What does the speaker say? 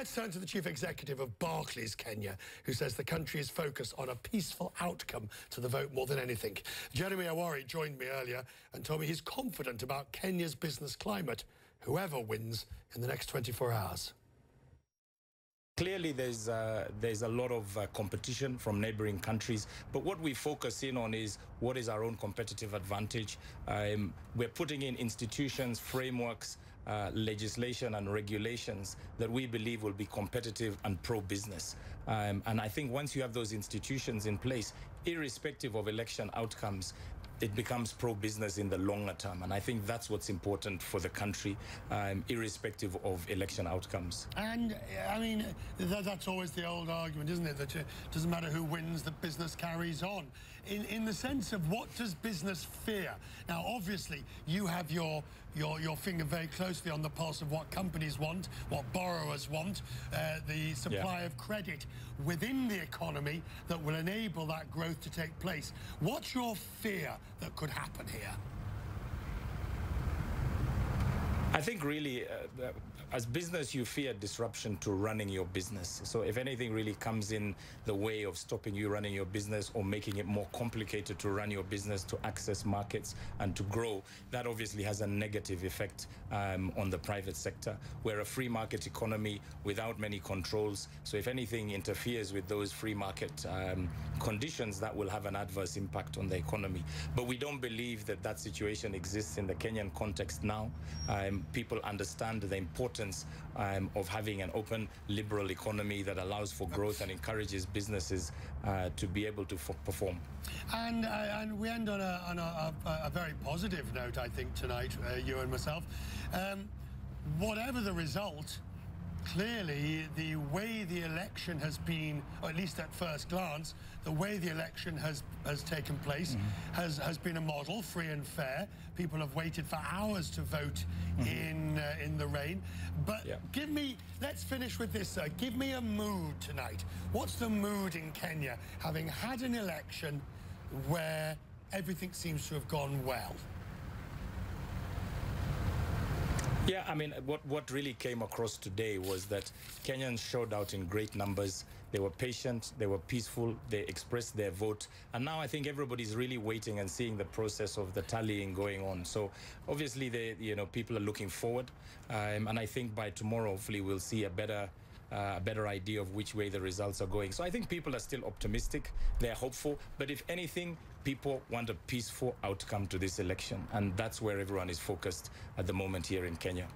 Let's turn to the chief executive of Barclays Kenya, who says the country is focused on a peaceful outcome to the vote more than anything. Jeremy Awari joined me earlier and told me he's confident about Kenya's business climate, whoever wins in the next 24 hours. Clearly, there's a lot of competition from neighboring countries, but what we focus in on is what is our own competitive advantage. We're putting in institutions, frameworks, legislation and regulations that we believe will be competitive and pro-business. And I think once you have those institutions in place, irrespective of election outcomes, it becomes pro-business in the longer term. And I think that's what's important for the country, irrespective of election outcomes. And, I mean, that's always the old argument, isn't it? That it doesn't matter who wins, the business carries on. In the sense of what does business fear? Now, obviously, you have your finger very closely on the pulse of what companies want, what borrowers want, the supply of credit within the economy that will enable that growth to take place. What's your fear that could happen here? I think really, as business, you fear disruption to running your business. So if anything really comes in the way of stopping you running your business or making it more complicated to run your business, to access markets and to grow, that obviously has a negative effect on the private sector. We're a free market economy without many controls. So if anything interferes with those free market conditions, that will have an adverse impact on the economy. But we don't believe that that situation exists in the Kenyan context now. People understand the importance of having an open, liberal economy that allows for growth and encourages businesses to be able to perform. And we end on a very positive note, I think, tonight, you and myself. Whatever the result, clearly the way the election has been, or at least at first glance, the way the election has taken place has been a model, free and fair. People have waited for hours to vote in the rain. But let's finish with this, sir. Give me a mood tonight. What's the mood in Kenya, having had an election where everything seems to have gone well? Yeah, I mean, what really came across today was that Kenyans showed out in great numbers. They were patient, they were peaceful, they expressed their vote. And now I think everybody's really waiting and seeing the process of the tallying going on. So obviously, people are looking forward. And I think by tomorrow, hopefully, we'll see a better idea of which way the results are going. So I think people are still optimistic, they're hopeful, but if anything, people want a peaceful outcome to this election, and that's where everyone is focused at the moment here in Kenya.